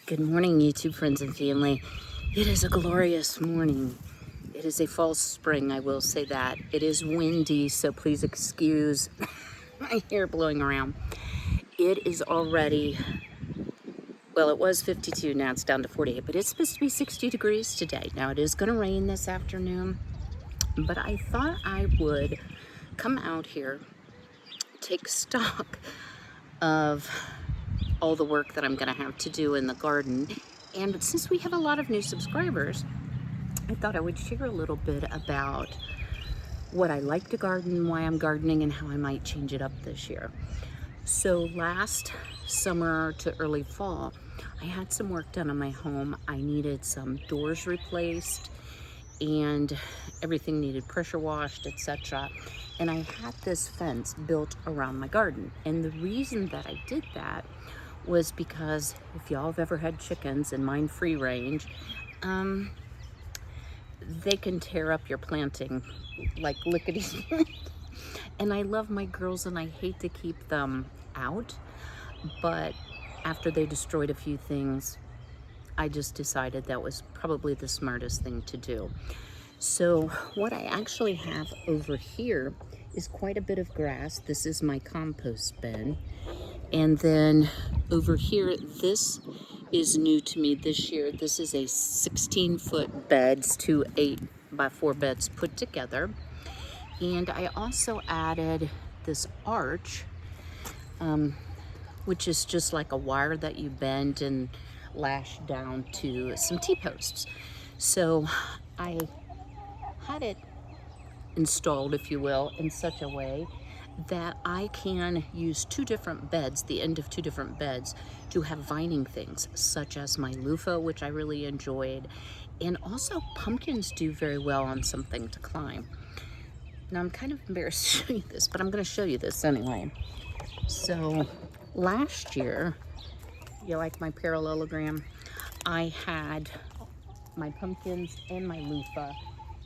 Good morning, YouTube friends and family. It is a glorious morning. It is a false spring, I will say that. It is windy, so please excuse my hair blowing around. It is already, well, it was 52, now it's down to 48, but it's supposed to be 60 degrees today. Now, it is going to rain this afternoon, but I thought I would come out here, take stock of all the work that I'm going to have to do in the garden. And since we have a lot of new subscribers, I thought I would share a little bit about what I like to garden, why I'm gardening, and how I might change it up this year. So last summer to early fall, I had some work done on my home. I needed some doors replaced and everything needed pressure washed, etc. And I had this fence built around my garden. And the reason that I did that was because if y'all have ever had chickens, and mine free range, they can tear up your planting like lickety split. And I love my girls and I hate to keep them out, but after they destroyed a few things, I just decided that was probably the smartest thing to do. So what I actually have over here is quite a bit of grass. This is my compost bin. And then over here, this is new to me this year. This is a 16-foot beds, 2 8x4 beds put together. And I also added this arch, which is just like a wire that you bend and lash down to some T-posts. So I had it installed, if you will, in such a way that I can use two different beds, the end of two different beds, to have vining things, such as my loofah, which I really enjoyed, and also pumpkins do very well on something to climb. Now I'm kind of embarrassed to show you this, but I'm going to show you this anyway. So last year, you like my parallelogram? I had my pumpkins and my loofah,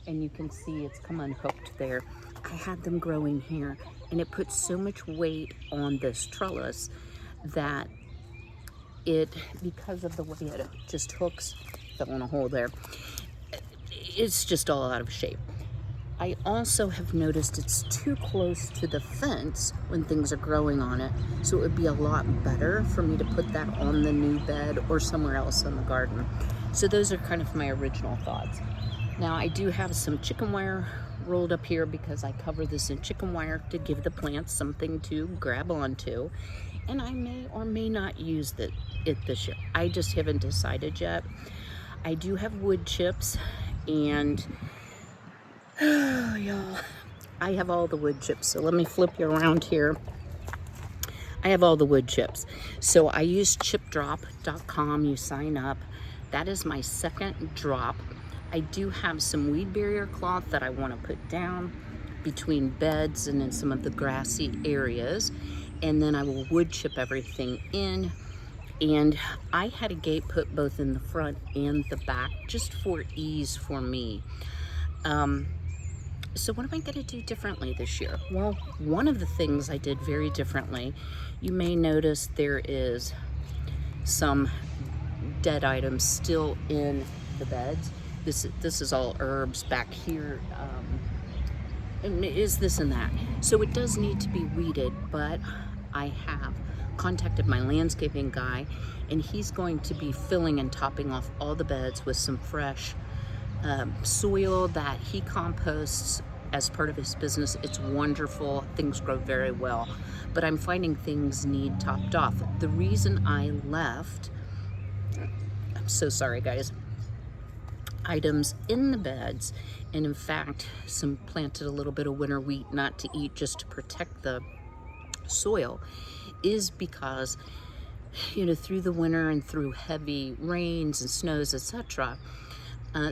and you can see it's come unhooked there. I had them growing here, and it put so much weight on this trellis that it, because of the way it just hooks, fell in a hole there, it's just all out of shape. I also have noticed it's too close to the fence when things are growing on it, so it would be a lot better for me to put that on the new bed or somewhere else in the garden. So those are kind of my original thoughts. Now I do have some chicken wire rolled up here because I cover this in chicken wire to give the plants something to grab onto, and I may or may not use it this year. I just haven't decided yet. I do have wood chips, and oh, y'all, I have all the wood chips. So let me flip you around here. I have all the wood chips. So I use chipdrop.com. You sign up. That is my second drop. I do have some weed barrier cloth that I want to put down between beds and in some of the grassy areas. And then I will wood chip everything in. And I had a gate put both in the front and the back just for ease for me. So what am I going to do differently this year? Well, one of the things I did very differently, you may notice there is some dead items still in the beds. This is all herbs back here. Is this and that. So it does need to be weeded, but I have contacted my landscaping guy, and he's going to be filling and topping off all the beds with some fresh soil that he composts as part of his business. It's wonderful. Things grow very well, but I'm finding things need topped off. The reason I left, I'm so sorry guys, items in the beds, and in fact some planted a little bit of winter wheat not to eat just to protect the soil, is because, you know, through the winter and through heavy rains and snows, etc.,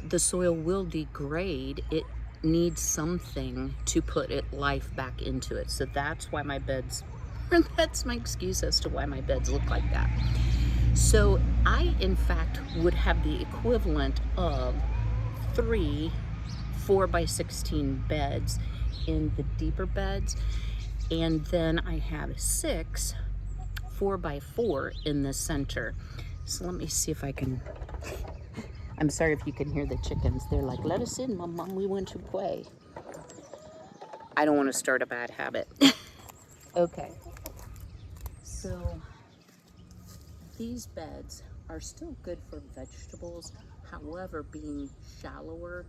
the soil will degrade. It needs something to put life back into it. So that's why my beds, that's my excuse as to why my beds look like that. So I, in fact, would have the equivalent of 3 4x16 beds in the deeper beds, and then I have 6 4x4 in the center. So let me see if I can, I'm sorry if you can hear the chickens. They're like, let us in, Mom, we want to play. I don't want to start a bad habit. Okay, so these beds are still good for vegetables. However, being shallower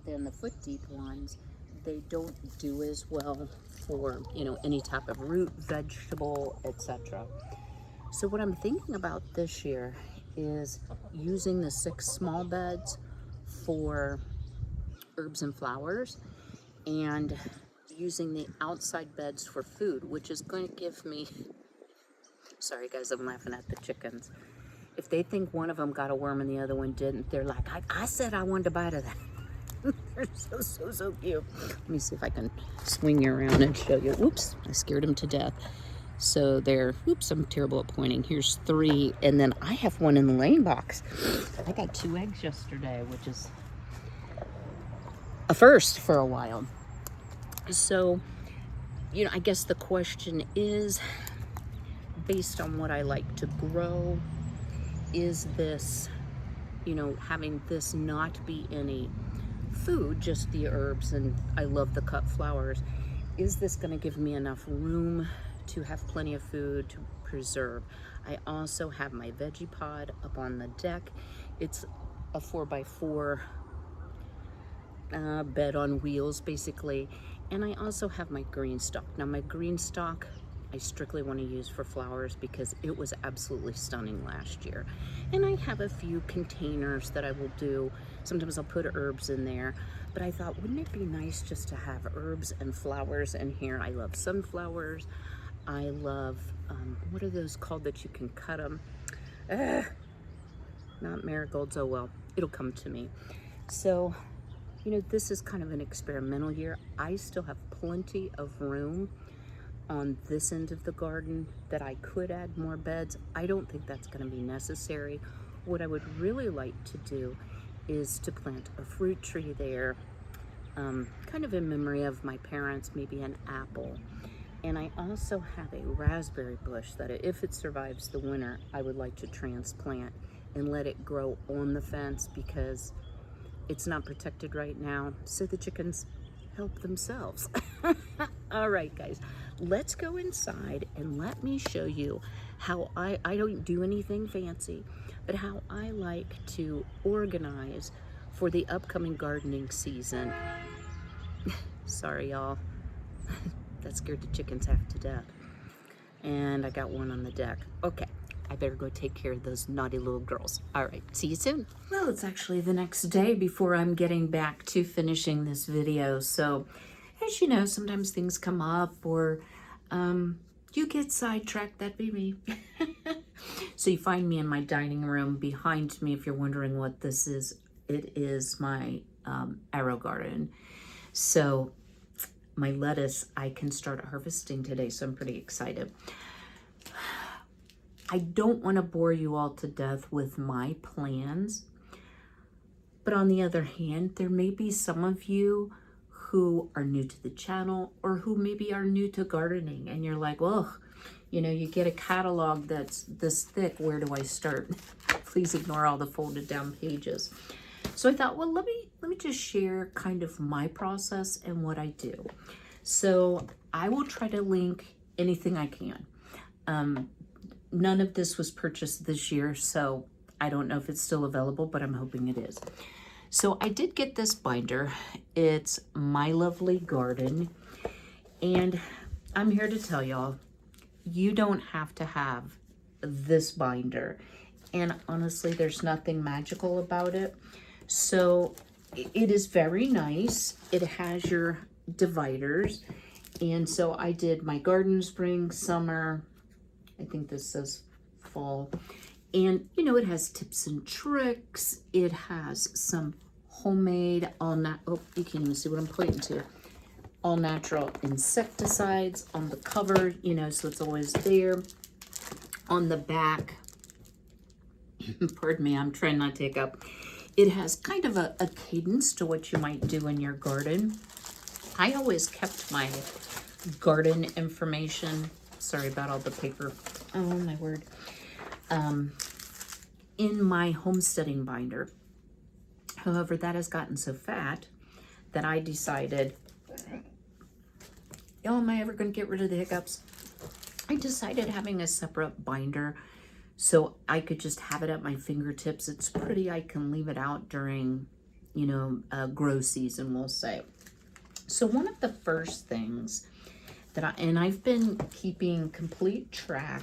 than the foot deep ones, they don't do as well for, you know, any type of root vegetable, etc. So what I'm thinking about this year is using the 6 small beds for herbs and flowers, and using the outside beds for food, which is going to give me, sorry guys, I'm laughing at the chickens. If they think one of them got a worm and the other one didn't, they're like, I said I wanted to bite of that. They're so cute. Let me see if I can swing you around and show you. Oops, I scared them to death. So there, oops, I'm terrible at pointing. Here's 3, and then I have one in the laying box. I got 2 eggs yesterday, which is a first for a while. So, you know, I guess the question is, based on what I like to grow, is this, you know, having this not be any food, just the herbs, and I love the cut flowers, is this going to give me enough room to have plenty of food to preserve? I also have my veggie pod up on the deck. It's a 4x4 bed on wheels, basically. And I also have my green stock. Now my green stock, I strictly want to use for flowers because it was absolutely stunning last year. And I have a few containers that I will do. Sometimes I'll put herbs in there, but I thought, wouldn't it be nice just to have herbs and flowers in here? I love sunflowers. I love, what are those called that you can cut them? Not marigolds, oh well, it'll come to me. So, you know, this is kind of an experimental year. I still have plenty of room on this end of the garden that I could add more beds. I don't think that's going to be necessary. What I would really like to do is to plant a fruit tree there, kind of in memory of my parents, maybe an apple. And I also have a raspberry bush that if it survives the winter, I would like to transplant and let it grow on the fence because it's not protected right now, so the chickens help themselves. All right, guys, let's go inside and let me show you how I don't do anything fancy, but how I like to organize for the upcoming gardening season. Sorry, y'all. That scared the chickens half to death. And I got one on the deck. Okay. I better go take care of those naughty little girls. All right, see you soon. Well, it's actually the next day before I'm getting back to finishing this video. So, as you know, sometimes things come up or you get sidetracked. That'd be me. So you find me in my dining room. Behind me, if you're wondering what this is, it is my arrow garden. So my lettuce, I can start harvesting today, so I'm pretty excited. I don't want to bore you all to death with my plans, but on the other hand, there may be some of you who are new to the channel or who maybe are new to gardening and you're like, well, you know, you get a catalog that's this thick, where do I start? Please ignore all the folded down pages. So I thought, well, let me just share kind of my process and what I do. So I will try to link anything I can. None of this was purchased this year, so I don't know if it's still available, but I'm hoping it is. So I did get this binder. It's My Lovely Garden. And I'm here to tell y'all, you don't have to have this binder. And honestly, there's nothing magical about it. So it is very nice. It has your dividers. And so I did my garden, spring, summer. I think this says fall. And, you know, it has tips and tricks. It has some homemade, oh, you can't even see what I'm pointing to. All natural insecticides on the cover, you know, so it's always there. On the back, pardon me, I'm trying not to hiccup. It has kind of a cadence to what you might do in your garden. I always kept my garden information. Sorry about all the paper. Oh, my word. in my homesteading binder. However, that has gotten so fat that I decided, oh, am I ever going to get rid of the hiccups? I decided having a separate binder so I could just have it at my fingertips. It's pretty. I can leave it out during, grow season, we'll say. So one of the first things that I've been keeping complete track,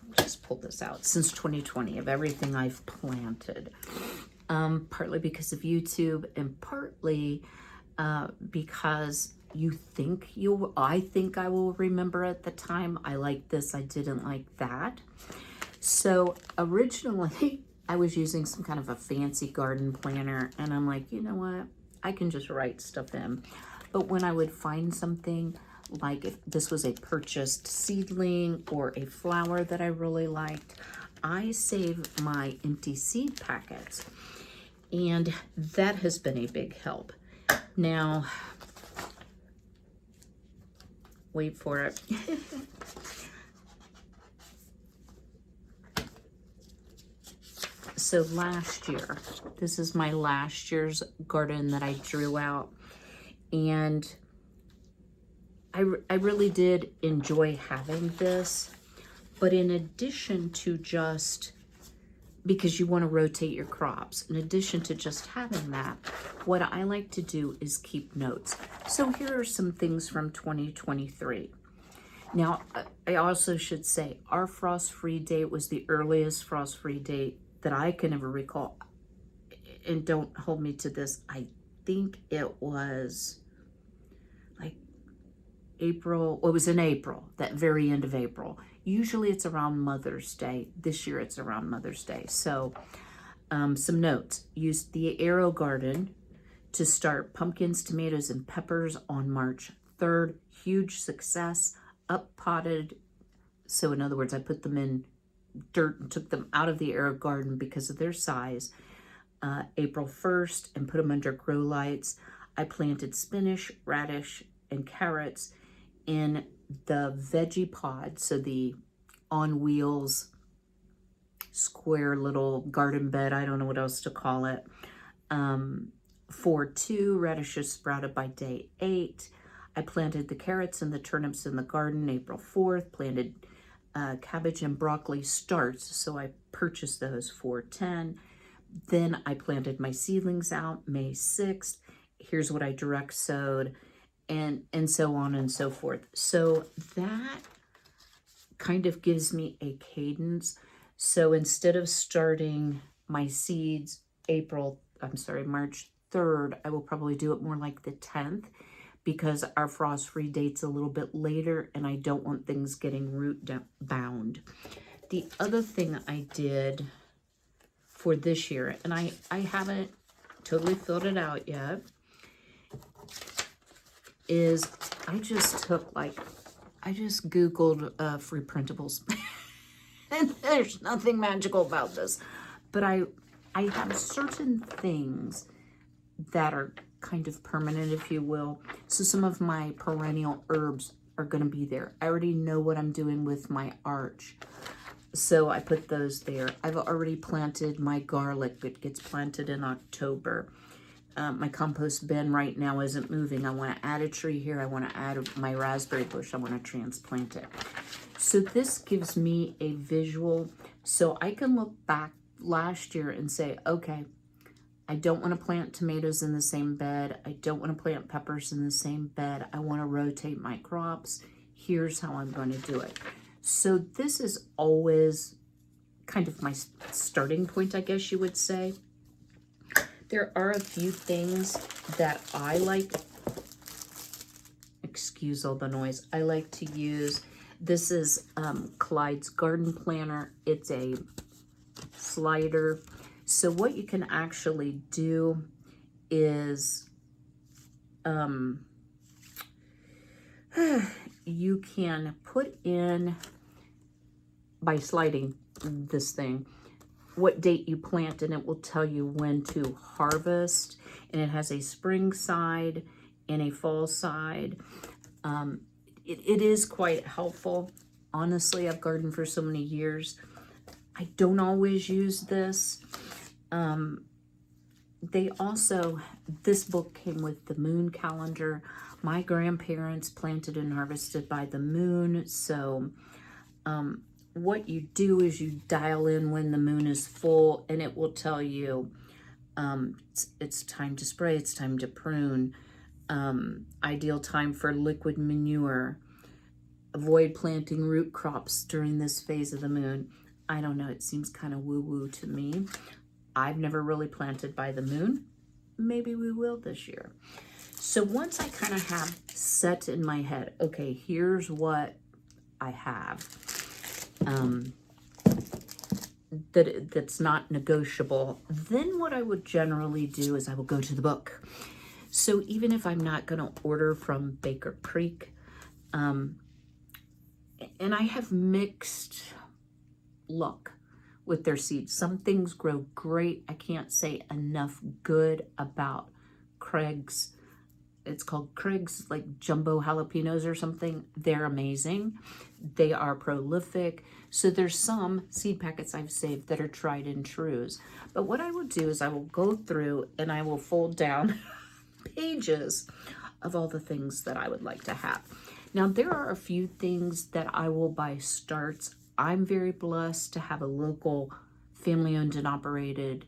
I'll just pull this out, since 2020 of everything I've planted. Partly because of YouTube and partly because I think I will remember at the time. I like this, I didn't like that. So originally I was using some kind of a fancy garden planner, and I'm like, you know what? I can just write stuff in. But when I would find something, like if this was a purchased seedling or a flower that I really liked, I save my empty seed packets. And that has been a big help. Now, wait for it. So last year, this is my last year's garden that I drew out. And I really did enjoy having this. But in addition to just, because you want to rotate your crops, in addition to just having that, what I like to do is keep notes. So here are some things from 2023. Now, I also should say our frost-free date was the earliest frost-free date that I can ever recall. And don't hold me to this. I think it was like April. Well, it was in April, that very end of April. Usually it's around Mother's Day. This year it's around Mother's Day. So some notes. Used the Arrow Garden to start pumpkins, tomatoes, and peppers on March 3rd. Huge success. Up potted. So in other words, I put them in dirt and took them out of the Arrow Garden because of their size. April 1st, and put them under grow lights. I planted spinach, radish, and carrots in the veggie pod, so the on wheels square little garden bed, I don't know what else to call it. 4-2, radishes sprouted by day 8. I planted the carrots and the turnips in the garden April 4th, planted cabbage and broccoli starts, so I purchased those 4-10. Then I planted my seedlings out May 6th. Here's what I direct sowed, and so on and so forth. So that kind of gives me a cadence. So instead of starting my seeds March 3rd, I will probably do it more like the 10th, because our frost-free date's a little bit later and I don't want things getting root bound. The other thing I did for this year, and I haven't totally filled it out yet, is I just Googled free printables. And there's nothing magical about this. But I have certain things that are kind of permanent, if you will. So some of my perennial herbs are going to be there. I already know what I'm doing with my arch, so I put those there. I've already planted my garlic. It gets planted in October. My compost bin right now isn't moving. I want to add a tree here. I want to add my raspberry bush. I want to transplant it. So this gives me a visual, so I can look back last year and say, okay, I don't want to plant tomatoes in the same bed. I don't want to plant peppers in the same bed. I want to rotate my crops. Here's how I'm going to do it. So this is always kind of my starting point, I guess you would say. There are a few things that I like, excuse all the noise, I like to use. This is Clyde's Garden Planner. It's a slider. So what you can actually do is you can put in, by sliding this thing, what date you plant, and it will tell you when to harvest. And it has a spring side and a fall side. It is quite helpful. Honestly, I've gardened for so many years. I don't always use this. They also, this book came with the moon calendar. My grandparents planted and harvested by the moon. So what you do is you dial in when the moon is full, and it will tell you it's time to spray, it's time to prune, ideal time for liquid manure, avoid planting root crops during this phase of the moon. I don't know, it seems kind of woo-woo to me. I've never really planted by the moon. Maybe we will this year. So once I kind of have set in my head, okay, here's what I have that's not negotiable, then what I would generally do is I will go to the book. So even if I'm not going to order from Baker Creek, and I have mixed luck with their seeds. Some things grow great. I can't say enough good about Craig's. It's called Craig's, like jumbo jalapenos or something. They're amazing. They are prolific. So there's some seed packets I've saved that are tried and trues. But what I will do is I will go through and I will fold down pages of all the things that I would like to have. Now, there are a few things that I will buy starts. I'm very blessed to have a local family-owned and operated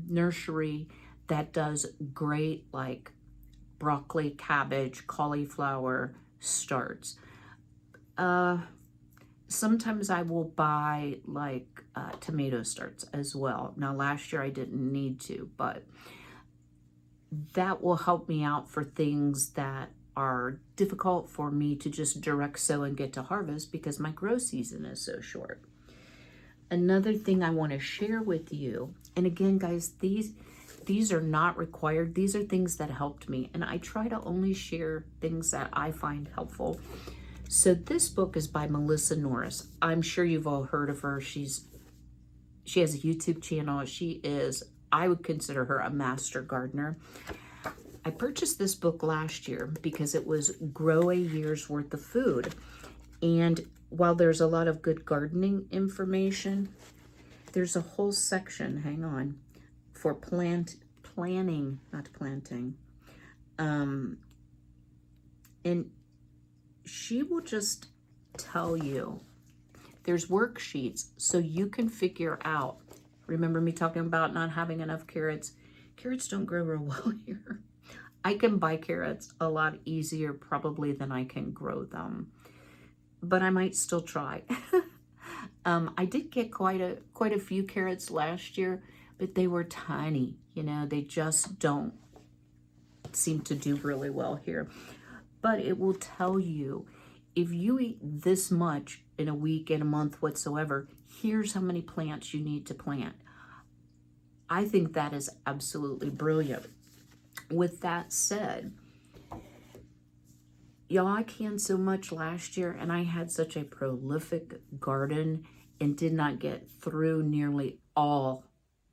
nursery that does great, like broccoli, cabbage, cauliflower starts. Sometimes I will buy like tomato starts as well. Now, last year I didn't need to, but that will help me out for things that are difficult for me to just direct sow and get to harvest because my grow season is so short. Another thing I want to share with you, and again, guys, these are not required. These are things that helped me, and I try to only share things that I find helpful. So this book is by Melissa Norris. I'm sure you've all heard of her. She has a YouTube channel. I would consider her a master gardener. I purchased this book last year because it was grow a year's worth of food. And while there's a lot of good gardening information, there's a whole section, hang on, for planning, not planting. And she will just tell you, there's worksheets so you can figure out. Remember me talking about not having enough carrots? Carrots don't grow real well here. I can buy carrots a lot easier probably than I can grow them, but I might still try. I did get quite a few carrots last year, but they were tiny. You know, they just don't seem to do really well here. But it will tell you, if you eat this much in a week, in a month, whatsoever, here's how many plants you need to plant. I think that is absolutely brilliant. With that said, y'all, I canned so much last year, and I had such a prolific garden and did not get through nearly all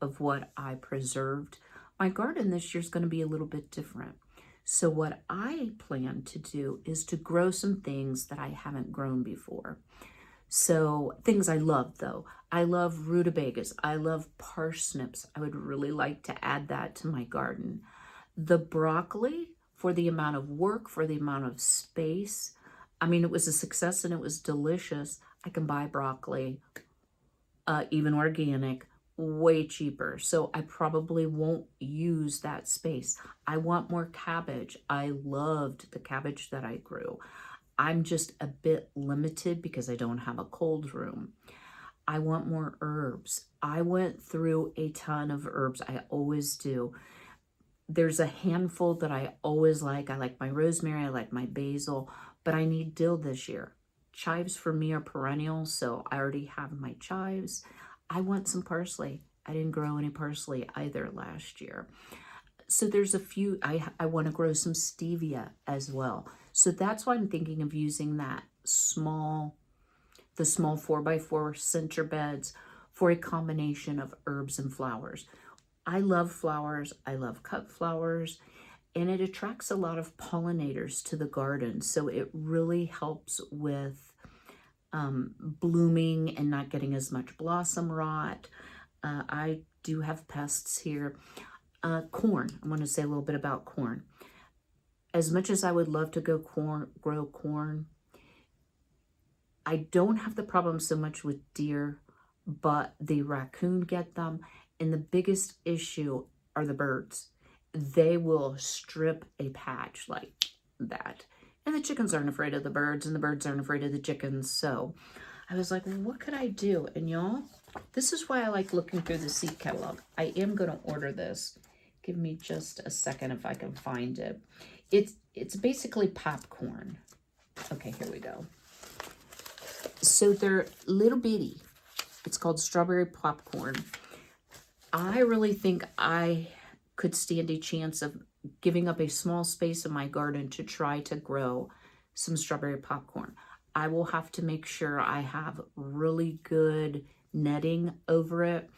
of what I preserved. My garden this year is going to be a little bit different. So what I plan to do is to grow some things that I haven't grown before. So things I love, though. I love rutabagas. I love parsnips. I would really like to add that to my garden. The broccoli, for the amount of work, for the amount of space, I mean, it was a success and it was delicious. I can buy broccoli, even organic, way cheaper. So I probably won't use that space. I want more cabbage. I loved the cabbage that I grew. I'm just a bit limited because I don't have a cold room. I want more herbs. I went through a ton of herbs. I always do. There's a handful that I always like. I like my rosemary. I like my basil, but I need dill this year. Chives for me are perennial, so I already have my chives. I want some parsley. I didn't grow any parsley either last year. So there's a few. I want to grow some stevia as well. So that's why I'm thinking of using the small 4x4 center beds for a combination of herbs and flowers. I love flowers. I love cut flowers, and it attracts a lot of pollinators to the garden. So it really helps with blooming and not getting as much blossom rot. I do have pests here. Corn. I want to say a little bit about corn. As much as I would love to grow corn, I don't have the problem so much with deer, but the raccoon get them. And the biggest issue are the birds. They will strip a patch like that. And the chickens aren't afraid of the birds, and the birds aren't afraid of the chickens. So I was like, well, what could I do? And y'all, this is why I like looking through the seed catalog. I am going to order this. Give me just a second if I can find it. It's basically popcorn. Okay, here we go. So they're little bitty. It's called strawberry popcorn. I really think I could stand a chance of giving up a small space in my garden to try to grow some strawberry popcorn. I will have to make sure I have really good netting over it.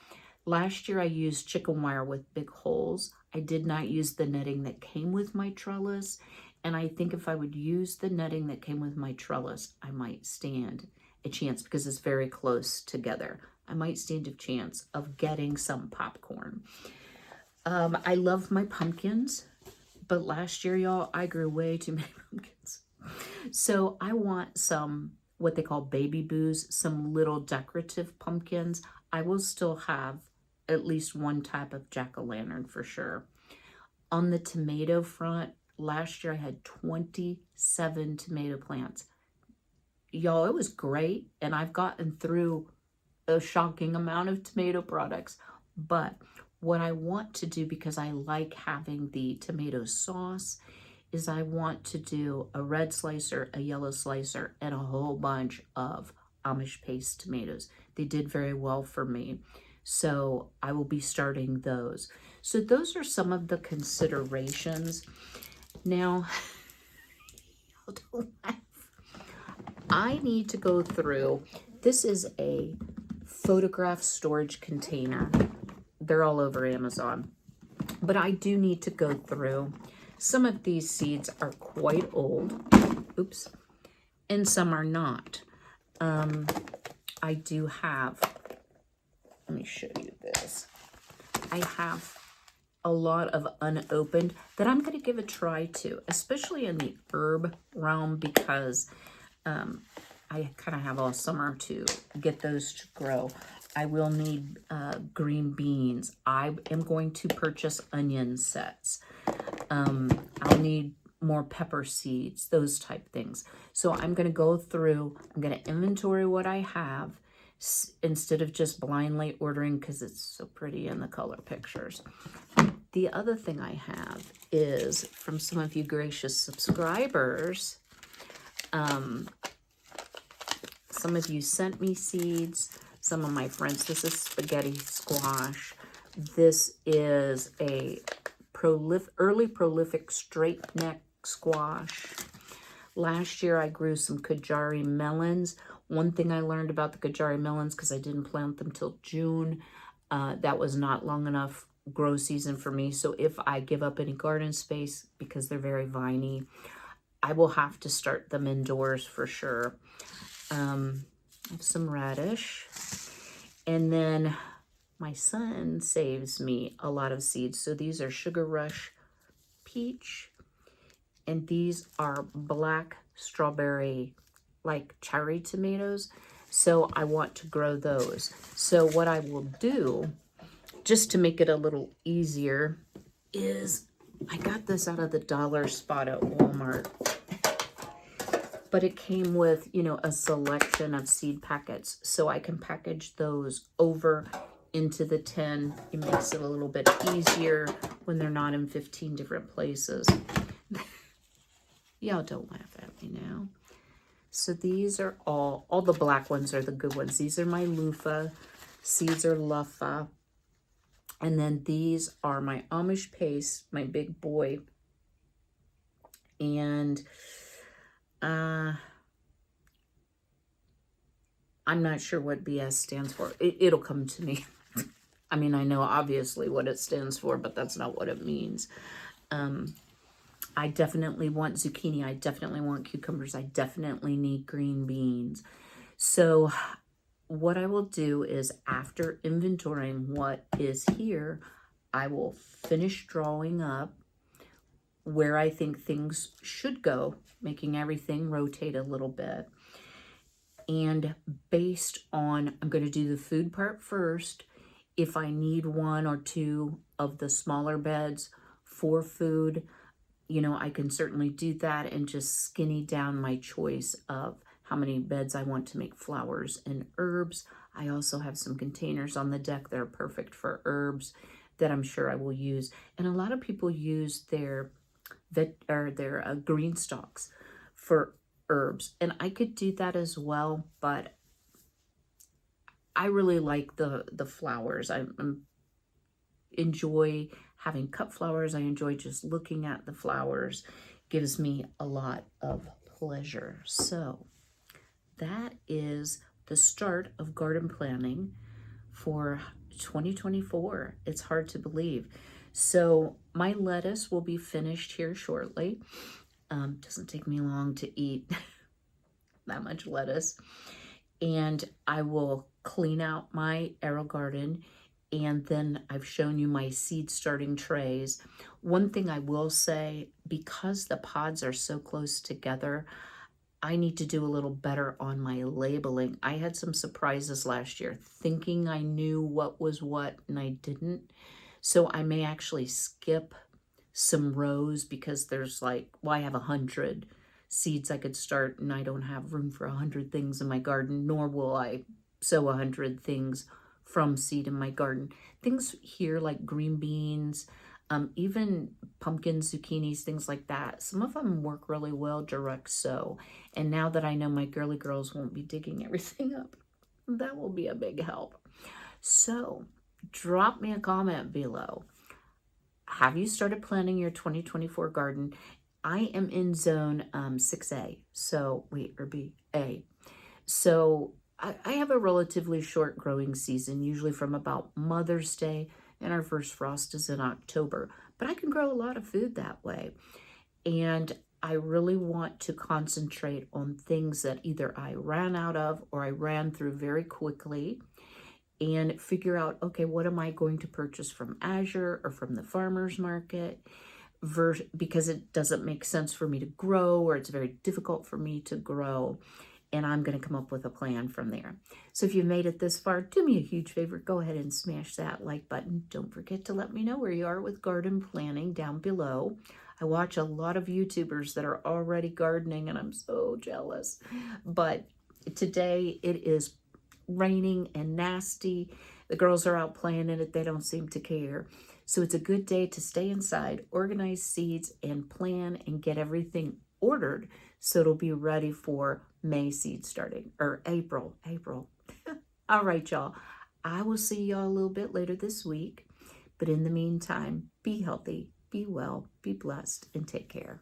Last year I used chicken wire with big holes. I did not use the netting that came with my trellis. And I think if I would use the netting that came with my trellis, I might stand a chance, because it's very close together. I might stand a chance of getting some popcorn. I love my pumpkins, but last year, y'all, I grew way too many pumpkins. So I want some, what they call baby boos, some little decorative pumpkins. I will still have at least one type of jack-o'-lantern for sure. On the tomato front, last year I had 27 tomato plants. Y'all, it was great, and I've gotten through a shocking amount of tomato products. But what I want to do, because I like having the tomato sauce, is I want to do a red slicer, a yellow slicer, and a whole bunch of Amish paste tomatoes. They did very well for me. So I will be starting those. So those are some of the considerations. Now, don't laugh. I need to go through, this is a photograph storage container. They're all over Amazon. But I do need to go through. Some of these seeds are quite old. Oops. And some are not. I do have, let me show you this. I have a lot of unopened that I'm going to give a try to, especially in the herb realm, because I kind of have all summer to get those to grow. I will need green beans. I am going to purchase onion sets. I'll need more pepper seeds, those type things. So I'm going to go through, I'm going to inventory what I have instead of just blindly ordering because it's so pretty in the color pictures. The other thing I have is from some of you gracious subscribers. Some of you sent me seeds. Some of my friends, this is spaghetti squash. This is a early prolific straight neck squash. Last year I grew some Kajari melons. One thing I learned about the Kajari melons, because I didn't plant them till June, that was not long enough grow season for me. So if I give up any garden space, because they're very viney, I will have to start them indoors for sure. I have some radish. And then my son saves me a lot of seeds. So these are Sugar Rush peach. And these are black strawberry, like cherry tomatoes. So I want to grow those. So what I will do, just to make it a little easier, is I got this out of the dollar spot at Walmart. But it came with, you know, a selection of seed packets. So I can package those over into the tin. It makes it a little bit easier when they're not in 15 different places. Y'all don't laugh at me now. So these are all the black ones are the good ones. These are my loofah. Seeds are luffa. And then these are my Amish paste, my big boy. And I'm not sure what BS stands for. It'll come to me. I mean, I know obviously what it stands for, but that's not what it means. I definitely want zucchini. I definitely want cucumbers. I definitely need green beans. So what I will do is, after inventorying what is here, I will finish drawing up where I think things should go, making everything rotate a little bit. And based on, I'm going to do the food part first. If I need one or two of the smaller beds for food, you know, I can certainly do that and just skinny down my choice of how many beds I want to make flowers and herbs. I also have some containers on the deck that are perfect for herbs that I'm sure I will use. And a lot of people use their green stalks for herbs, and I could do that as well, but I really like the flowers. I enjoy having cut flowers. I enjoy just looking at the flowers. Gives me a lot of pleasure. So that is the start of garden planning for 2024. It's hard to believe. So my lettuce will be finished here shortly. Doesn't take me long to eat that much lettuce. And I will clean out my AeroGarden, and then I've shown you my seed starting trays. One thing I will say, because the pods are so close together, I need to do a little better on my labeling. I had some surprises last year, thinking I knew what was what, and I didn't. So I may actually skip some rows because there's like, well, I have 100 seeds I could start, and I don't have room for 100 things in my garden, nor will I sow 100 things from seed in my garden. Things here like green beans, even pumpkins, zucchinis, things like that. Some of them work really well direct sow. And now that I know my girly girls won't be digging everything up, that will be a big help. So drop me a comment below. Have you started planning your 2024 garden? I am in zone 6A, so or BA. So I have a relatively short growing season, usually from about Mother's Day, and our first frost is in October. But I can grow a lot of food that way. And I really want to concentrate on things that either I ran out of or I ran through very quickly, and figure out, okay, what am I going to purchase from Azure or from the farmer's market, because it doesn't make sense for me to grow, or it's very difficult for me to grow, and I'm going to come up with a plan from there. So if you've made it this far, do me a huge favor, go ahead and smash that like button. Don't forget to let me know where you are with garden planning down below. I watch a lot of YouTubers that are already gardening, and I'm so jealous. But today it is raining and nasty. The girls are out playing in it. They don't seem to care. So it's a good day to stay inside, organize seeds, and plan and get everything ordered so it'll be ready for May seed starting, or April. All right, y'all. I will see y'all a little bit later this week. But in the meantime, be healthy, be well, be blessed, and take care.